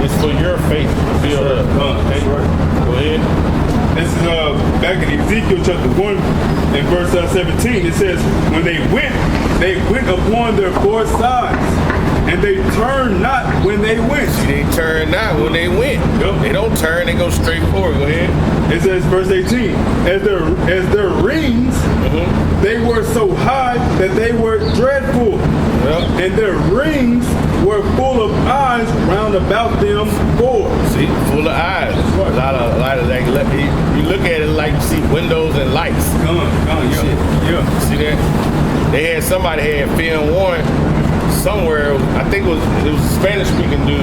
It's for your faith to build up. That's right. Go ahead. This is back in Ezekiel chapter 1 and verse 17. It says, when they went upon their four sides, and they turned not when they went. They turned not when they went. Yep. They don't turn, they go straight forward. Go ahead. It says, verse 18, as their rings, they were so high that they were dreadful. Yep. And their rings were full of eyes round about them four. See, full of eyes. Right. A lot of like, you look at it like you see windows and lights. Yeah. See that? They had somebody had film one somewhere. I think it was a Spanish speaking dude.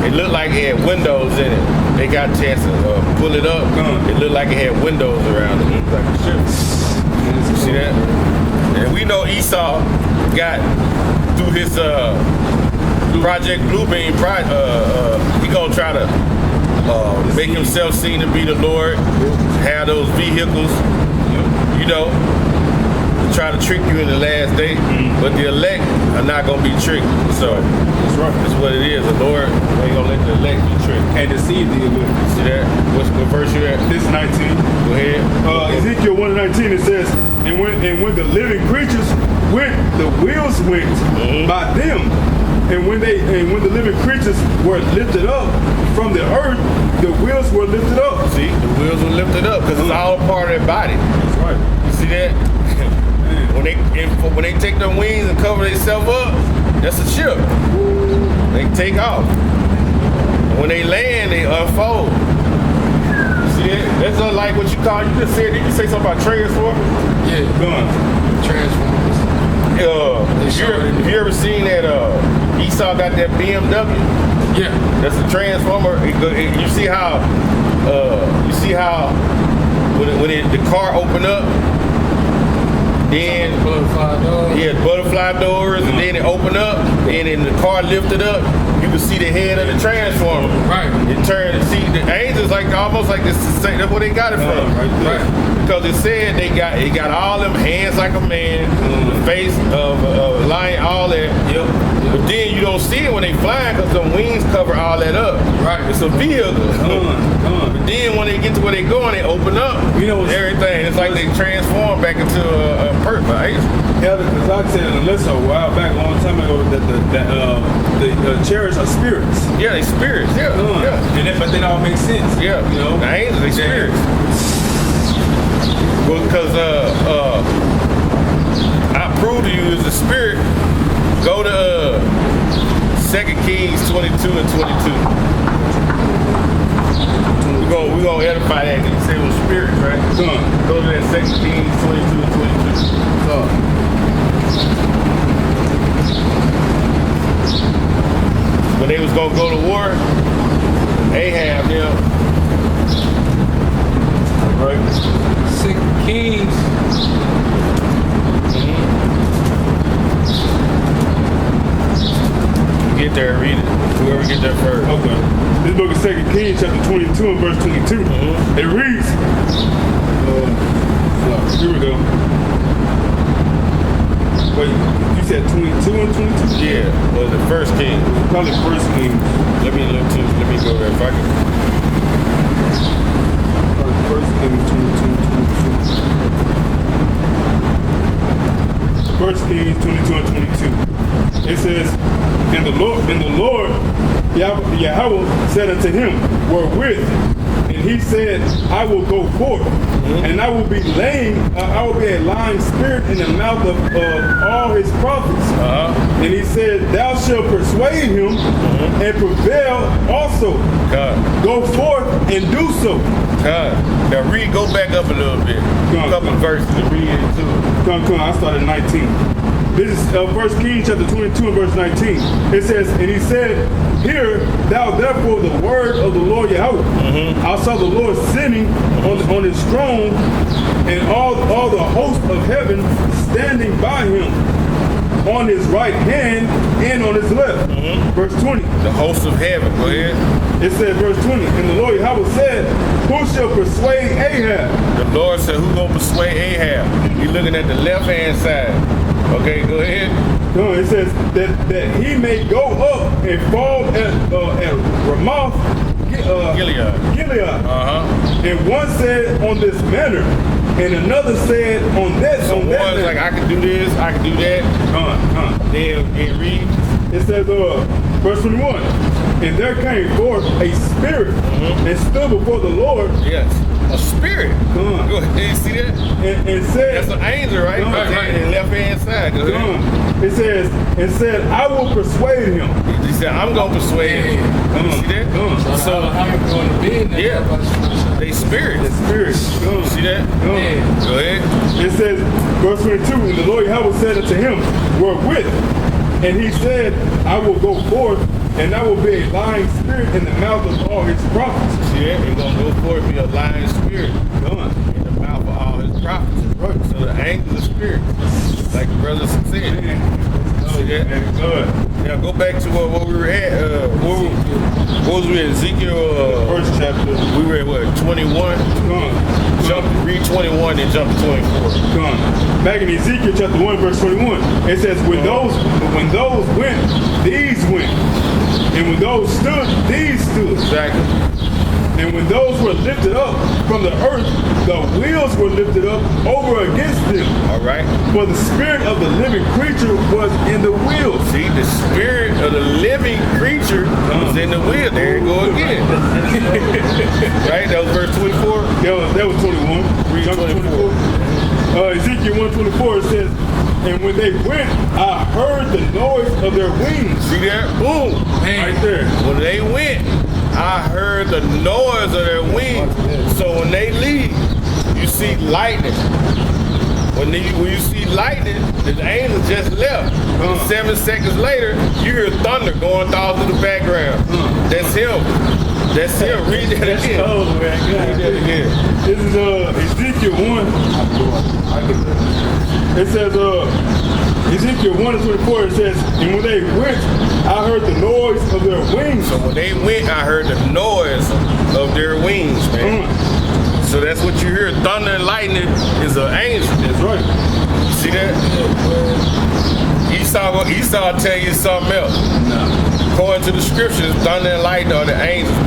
It looked like it had windows in it. They got a chance to pull it up. It looked like it had windows around it. It looked like a ship. You see that? And we know Esau got through his Project Bluebeam. He gonna try to make himself seen to be the Lord. Have those vehicles, you know, try to trick you in the last day. But the elect are not gonna be tricked. So That's right. that's what it is. The Lord ain't gonna let the elect be tricked. And deceive the elect. See that? What verse you at? This 19. Go ahead. Ezekiel 1:19, it says, and when the living creatures went, the wheels went by them. And when the living creatures were lifted up from the earth, the wheels were lifted up. See, the wheels were lifted up because it's all part of their body. That's right. You see that? when they take their wings and cover themselves up, that's a ship. They take off. When they land, they unfold. You see that? That's like what you call. You just said. Did you say something about transformers? Yeah, Transformers. Have you ever seen that Esau got that BMW? Yeah. That's a transformer. You see how when the car open up, then Butterfly doors. yeah, butterfly doors, and then it open up, and then the car lifted up, you can see the head of the transformer. Right. It turned. See, the angels like almost like this. That's where they got it from. Right. Because it said it got all them hands like a man, the face of a lion, all that. Yep. But then you don't see it when they flying because the wings cover all that up. Right. It's a vehicle. But then when they get to where they going, they open up. You know, everything. It's like they transform back into a person. Right? Yeah, because I said in a lesson a while back, a long time ago, that the chariots are spirits. Yeah, they spirits. Yeah. But that all makes sense. Yeah. You know, the angels, they spirits. Well, because I prove to you is the spirit. Go to 2 Kings 22 and 22. We're gonna edify that because you say it was spirits, right? Go to that 2 Kings 22 and 22. When they was gonna go to war, Ahab, them. Right? 6 Kings. Get there, read it. Whoever get there first. Okay. This book is 2 Kings chapter 22 and verse 22. It reads, here we go. Wait, you said 22 and 22? Yeah, well, the first king. Probably first king. Let me go there if I can. Probably first king is 22. First Kings 22 and 22. It says, and the Lord Yahweh said unto him, wherewith? And he said, I will go forth, and I will be I will be a lying spirit in the mouth of all his prophets. And he said, thou shalt persuade him and prevail also. God. Go forth and do so. God. Now go back up a little bit. A couple verses to read into it. Come, I started 19. This is 1 Kings chapter 22 and verse 19. It says, and he said, hear thou therefore the word of the Lord Yahweh. I saw the Lord sitting on his throne, and all the host of heaven standing by him, on his right hand and on his left. Verse 20. The host of heaven, go ahead. It said, verse 20, and the Lord Yahweh said, who shall persuade Ahab? The Lord said, who gonna persuade Ahab? You're looking at the left-hand side. Okay, go ahead. No, it says that he may go up and fall at Ramoth Gilead. Gilead. Uh-huh. And one said on this manner, and another said on that. So on that one's manner. like, I can do this, I can do that. Then read. It says, verse 21, and there came forth a spirit and stood before the Lord. Yes. A spirit. Go ahead. You see that? And said, That's an angel, right? Right. In the left hand side. Go ahead. It says, and said, I will persuade him. He said, I'm going to persuade him. You see that? So how you going to be in there? Yeah. They spirit. The spirit. You see that? Yeah. Go ahead. It says, verse 22, and the Lord Yahweh said unto him, wherewith? And he said, I will go forth, and I will be a lying spirit in the mouth of all his prophets. See that? He's going to go forth and be a lying spirit. In the mouth of all his prophets. Right. So the angel is spirit. Like the brothers said. See that? Good. Now go back to where we were at. What was we at? Ezekiel? First chapter. We were at what? 21? Read 21 and jump to 24. Back in Ezekiel chapter 1, verse 21, it says, when those went, these went. And when those stood, these stood. Exactly. And when those were lifted up from the earth, the wheels were lifted up over against them. All right. For the spirit of the living creature was in the wheels. See, the spirit of the living creature was in the wheel. There you go again. Right? That was verse 24? That was 21. Read 24. Ezekiel 1:24, it says, and when they went, I heard the noise of their wings. See that? Boom. Right there. When they went, I heard the noise of their wings. So when they leave, you see lightning. When you see lightning, the angel just left. 7 seconds later, you hear thunder going off to the background. That's him. That's him. Read that again. Read that again. This is Ezekiel 1. It says, Ezekiel 1:24, it says, and when they went, I heard the noise of their wings. So when they went, I heard the noise of their wings, man. So that's what you hear. Thunder and lightning is an angel. That's right. You see that? Esau tell you something else. According to the scriptures, thunder and lightning are the angels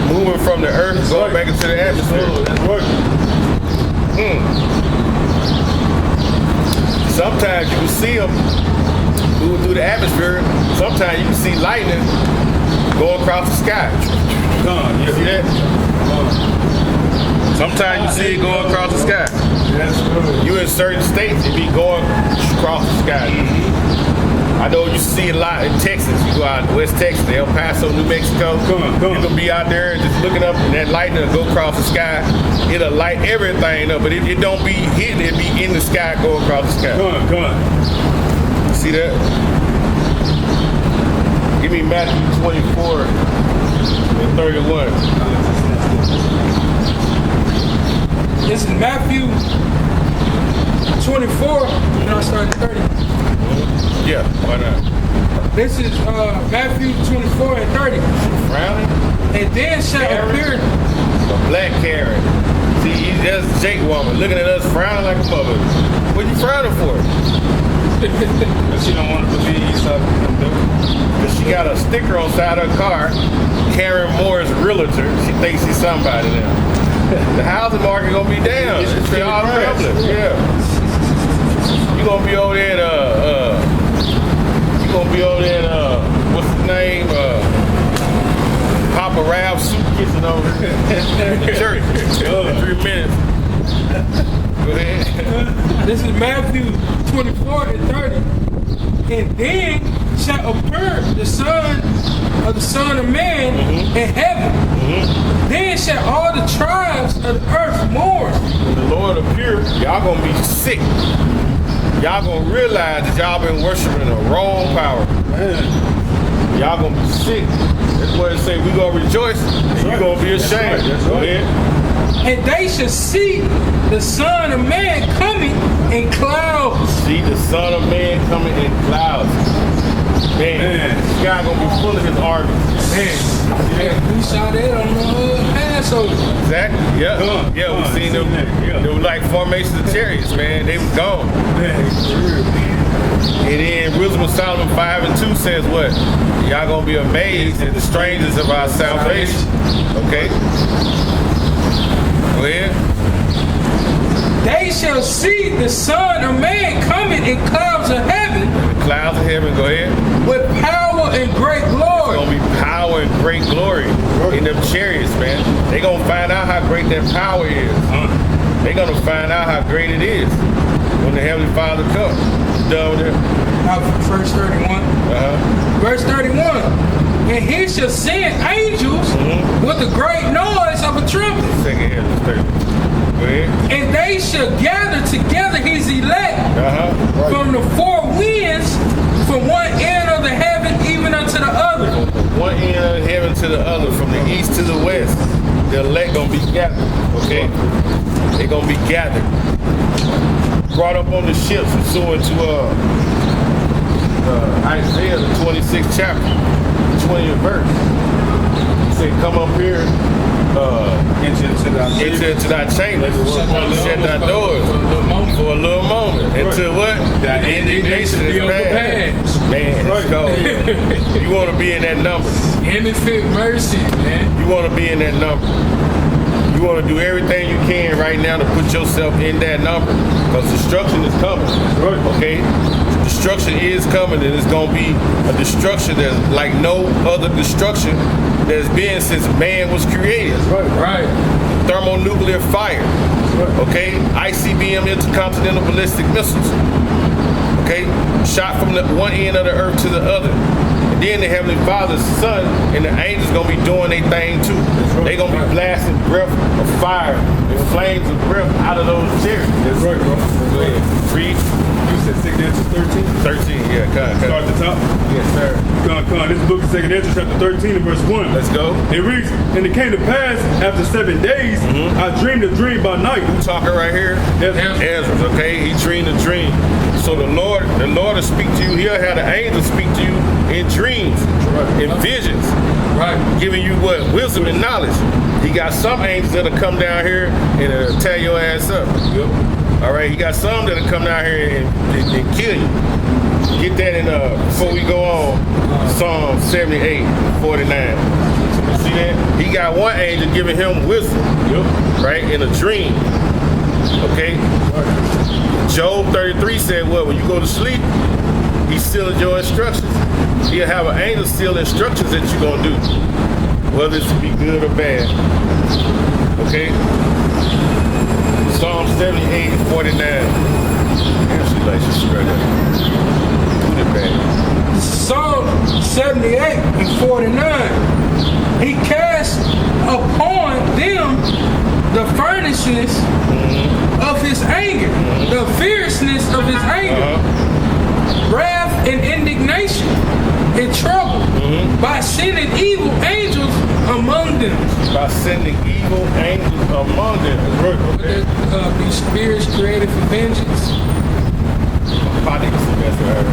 moving from the earth, that's going right. back into the atmosphere. That's right. Sometimes you can see them moving through the atmosphere. Sometimes you can see lightning going across the sky. You see that? Sometimes you see it going across the sky. That's good. You in certain states, it be going across the sky. I know you see a lot in Texas. You go out in West Texas, El Paso, New Mexico. You can be out there just looking up, and that lightning will go across the sky. It'll light everything up, but it don't be hitting. It be in the sky, go across the sky. Come on. See that? Give me Matthew 24 and 31. This is Matthew 24, and I'll start at 30. Yeah, why not? This is Matthew 24 and 30. Frowning? And then shall appear. A black Karen. See, that's Jake woman looking at us frowning like a mother. What you frowning for? She don't want to believe Because she got a sticker on the side of her car, Karen Moore's realtor. She thinks she's somebody now. The housing market gonna be down. It's all public. Yeah. You gonna be over there at what's his name? Papa Ralph's soup kitchen over in the church. In 3 minutes. Go ahead. This is Matthew 24 and 30. And then shall appear the Son of Man in heaven. Then shall all the tribes of the earth mourn. When the Lord appear, y'all gonna be sick. Y'all gonna realize that y'all been worshiping the wrong power. Y'all gonna be sick. That's what it say. We gonna rejoice, and you gonna be ashamed. Go ahead. And they shall see the Son of Man coming in clouds. See the Son of Man coming in clouds. Man, this guy gonna be full of his armies. Man, we saw that on the Passover. Exactly. Yeah. Yeah, we seen them. Yeah. They were like formations of chariots, man. They was gone. And then Wisdom of Solomon 5:2 says what? Y'all gonna be amazed at the strangers of our salvation. Okay? Go ahead. They shall see the Son of Man coming in clouds of heaven. Clouds of heaven, go ahead. With power and great glory. It's gonna be power and great glory in them chariots, man. They gonna find out how great that power is. They gonna find out how great it is when the Heavenly Father comes. Done with it. Verse 31. Verse 31. And he shall send angels with a great noise of a trumpet. Second here, 30. Go ahead. And they shall gather together his elect from the four winds, from one end of the heaven even unto the other. One end of the heaven to the other, from the east to the west. The elect gonna be gathered. Okay? They gonna be gathered. Brought up on the ships and soaring to Isaiah, the 26th chapter, 20th verse. He said, come up here, enter into thy chamber, shut thy doors for a little moment. Until what? The indignation is past. Man, let's go. You want to be in that number. Infinite mercy, man. You want to be in that number. You want to do everything you can right now to put yourself in that number, because destruction is coming. Okay? Destruction is coming, and it's going to be a destruction that's like no other destruction that's been since man was created. Right. Thermonuclear fire. Okay? ICBM, intercontinental ballistic missiles. Okay? Shot from the one end of the earth to the other. And then the Heavenly Father's Son and the angels gonna be doing their thing too. They gonna be blasting breath of fire and flames of breath out of those chariots. That's right, bro. Go ahead. Read. You said 2 Ezra 13? 13, yeah, come. Start at the top. Yes, sir. Come. This is the book of 2 Ezra chapter 13 and verse 1. Let's go. It reads, and it came to pass after 7 days, I dreamed a dream by night. Who talking right here? Ezra, okay? He dreamed a dream. So the Lord will speak to you. He'll have the angels speak to you in dreams, in visions. Right. Giving you what? Wisdom and knowledge. He got some angels that'll come down here and tear your ass up. Yep. All right, he got some that'll come down here and kill you. Get that in before we go on. Psalm 78, 49. See that? He got one angel giving him wisdom. Yep. Right? In a dream. Okay? Job 33 said, well, when you go to sleep, he sealed your instructions. He'll have an angel seal instructions that you're going to do, whether it's to be good or bad. Okay? Psalm 78, 49. Damn, she like she's struggling. Do the bad. Psalm 78 and 49. He cast upon them the furnaceness of his anger, the fierceness of his anger, wrath and indignation and trouble, by sending evil angels among them. By sending evil angels among them. Okay. These spirits created for vengeance. I think it's the best I heard.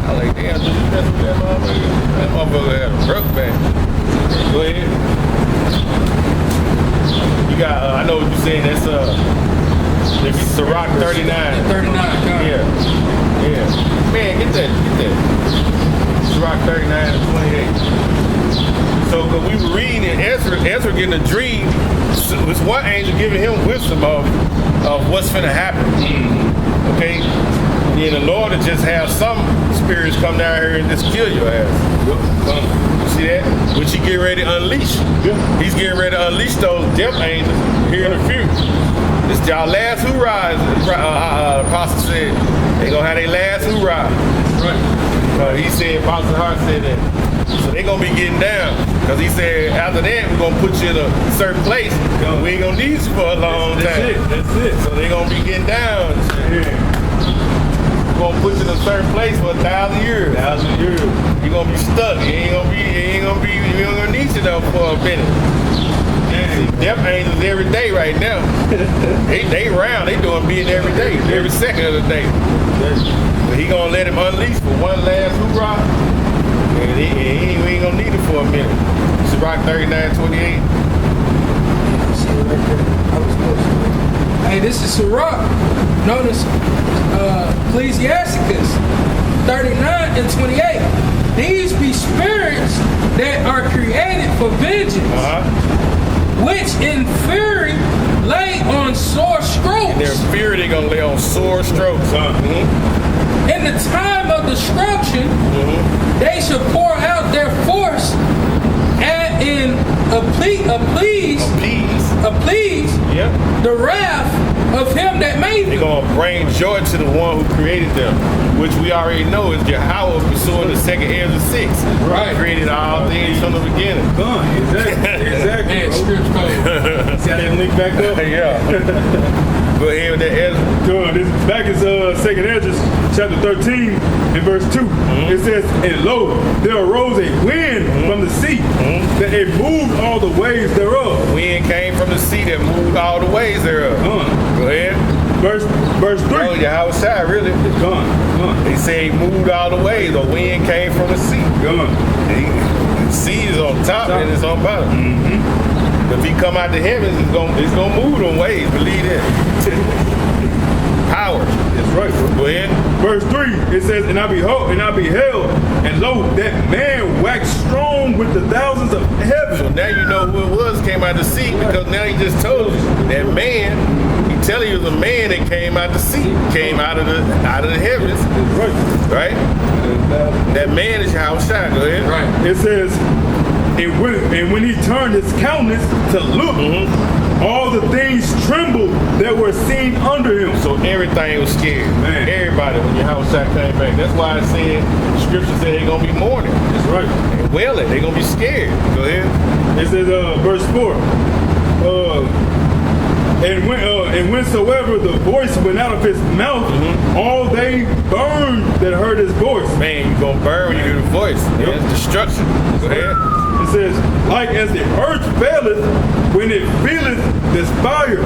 I like, damn, did you mess with that motherfucker? That motherfucker had a broke back. Go ahead. You got, I know what you're saying, that's maybe Sirach 39. 39, Yeah. Man, get that. Sirach 39 and 28. So, cause we were reading in Ezra getting a dream. So it's one angel giving him wisdom of what's finna happen. Okay? And then the Lord will just have some spirits come down here and just kill your ass. You see that? Which he getting ready to unleash. He's getting ready to unleash those death angels here in a few. It's y'all last hoorah, the apostle said. They gonna have their last hoorah. Right. He said, Apostle Hart said that. So they gonna be getting down. Cause he said, after that, we're gonna put you in a certain place. We ain't gonna need you for a long time. That's it. So they gonna be getting down. We're gonna put you in a certain place for 1,000 years. 1,000 years. You're gonna be stuck. We ain't gonna need you though for a minute. See, death angels every day right now. they round. They doing being every day, every second of the day. But he gonna let him unleash for one last hoorah, and we ain't gonna need it for a minute. Sirach 39:28. See it right there. I was close to it. Hey, this is Sirach, known as Ecclesiasticus 39 and 28. These be spirits that are created for vengeance, which in fury lay on sore strokes. In their fury, they're going to lay on sore strokes. In the time of destruction, they shall pour out their force and in appease the wrath of him that made They're them. going to bring joy to the one who created them, which we already know is Yahweh pursuing the second Servants06. Right. Created all things from the beginning. Exactly. Man, scripture code. See how that link back up? Yeah. Go ahead with that Ezra. Good. This back is Second Ezra, chapter 13, and verse 2. It says, "And lo, there arose a wind from the sea, that it moved all the waves thereof." Wind came from the sea that moved all the ways thereof. Go ahead. Verse 3. Oh, Yahweh side, really. They say he moved all the way. The wind came from the sea. The sea is on top and it's on bottom. But if he come out the heavens, it's gonna move them ways. Believe that. Power. That's right, bro. Go ahead. Verse 3, it says, and I beheld, and lo, that man waxed strong with the thousands of heaven. So now you know who it was came out the sea, because now he just told you that man. He telling you it was a man that came out the sea, came out of the heavens. Right? That man is Yahweh Shai. Go ahead. Right. It says, and when he turned his countenance to look, all the things trembled that were seen under him. So everything was scared. Man. Everybody when Yahweh Shai came back. That's why I said scripture said they're gonna be mourning. That's right. And wailing. They're gonna be scared. Go ahead. It says, verse 4, and whensoever the voice went out of his mouth, all they burned that heard his voice. Man, you gonna burn when you hear the voice. Yep. It's destruction. Go ahead. It says, like as the earth faileth when it feeleth this fire.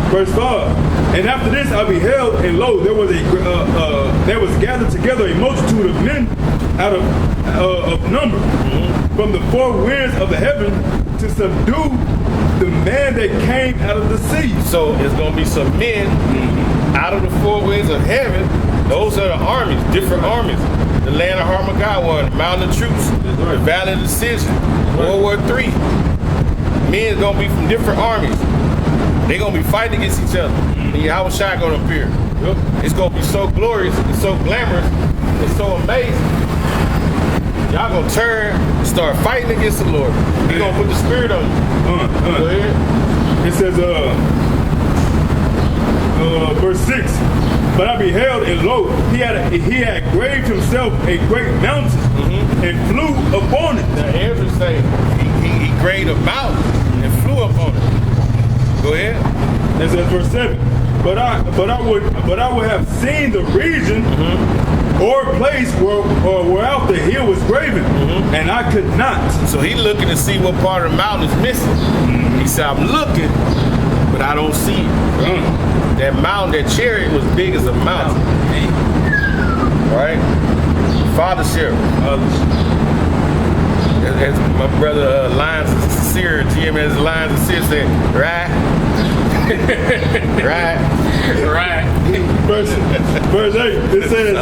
Verse 5. And after this I beheld, and lo, there was gathered together a multitude of men out of number from the four winds of the heaven to subdue the man that came out of the sea. So it's gonna be some men out of the four winds of heaven. Those are the armies, different armies. The land of Harmageddon, the mountain of truce, the valley of decision, World War III. Men gonna be from different armies. They gonna be fighting against each other. And Yahweh Shai gonna appear. It's gonna be so glorious, it's so glamorous, it's so amazing. Y'all gonna turn and start fighting against the Lord. He gonna put the spirit on you. Go ahead. It says, verse 6. But I beheld, and lo, he had graved himself a great mountain and flew upon it. Now Ezra say he graved a mountain and flew up on it. Go ahead. That says verse 7. But I would have seen the region or place where out the hill was graven, and I could not. So he looking to see what part of the mountain is missing. He said, I'm looking, but I don't see it. That mountain, that chariot was big as a mountain. Right? Father Sheriff. As my brother Lions of Seer, GMS Lions of Seer said, right? Right. Verse 8, it says,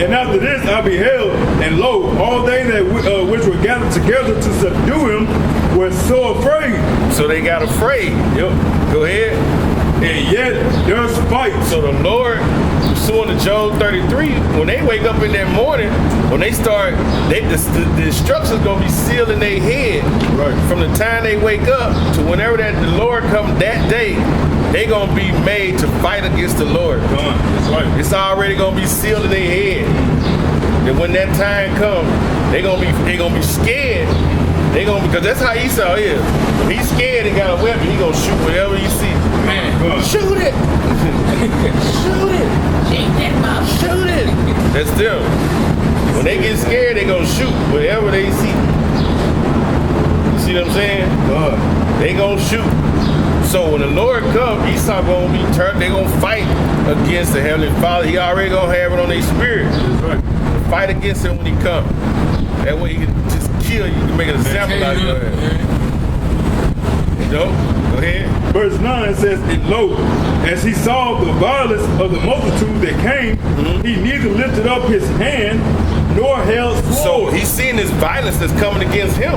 and after this I beheld, and lo, all they that which were gathered together to subdue him were so afraid. So they got afraid. Yep. Go ahead. And yet there's fight. So the Lord, pursuing the Job 33, when they wake up in that morning, when they start, the instructions gonna be sealed in their head. Right. From the time they wake up to whenever the Lord comes that day, they gonna be made to fight against the Lord. That's right. It's already gonna be sealed in their head. And when that time comes, they gonna be scared. Because that's how Esau is. If he's scared and got a weapon, he gonna shoot whatever he sees. Man, Shoot it! Shoot it! Shoot it! That's them. When they get scared, they gonna shoot whatever they see. You see what I'm saying? They gonna shoot. So when the Lord comes, Esau gonna be turned. They gonna fight against the Heavenly Father. He already gonna have it on their spirit. That's right. Fight against him when he comes. That way he can just kill you. You can make an example out of you. Go ahead. Verse 9 says, and lo, as he saw the violence of the multitude that came, he neither lifted up his hand nor held So sword. he's seeing this violence that's coming against him.